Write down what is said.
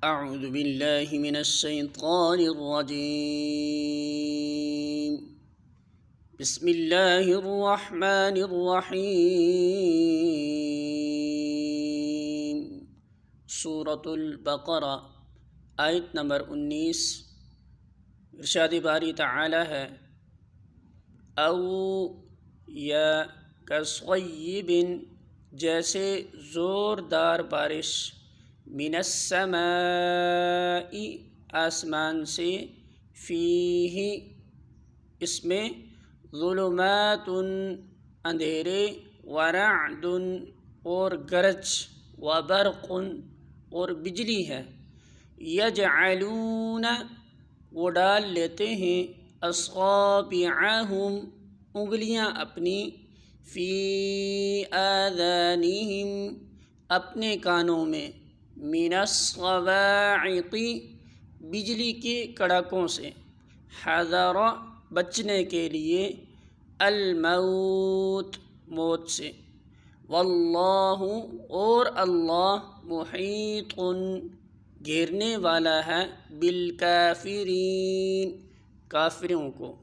اعوذ باللہ من الشیطان الرجیم بسم اللہ الرحمن الرحیم سورۃ البقرہ آیت نمبر 19۔ ارشاد باری تعالی ہے او یا کصیب، جیسے زوردار بارش، من السماء آسمان سے، فیہ اس میں، ظلمات اندھیرے، ورعد اور گرج، وبرق اور بجلی ہے، یجعلون وہ ڈال لیتے ہیں، اصابعہم انگلیاں اپنی، فی آذانہم اپنے کانوں میں، من الصواعق بجلی کے کڑاکوں سے، حذر بچنے کے لیے، الموت موت سے، واللہ اور اللہ، محیط گھیرنے والا ہے، بالکافرین کافروں کو۔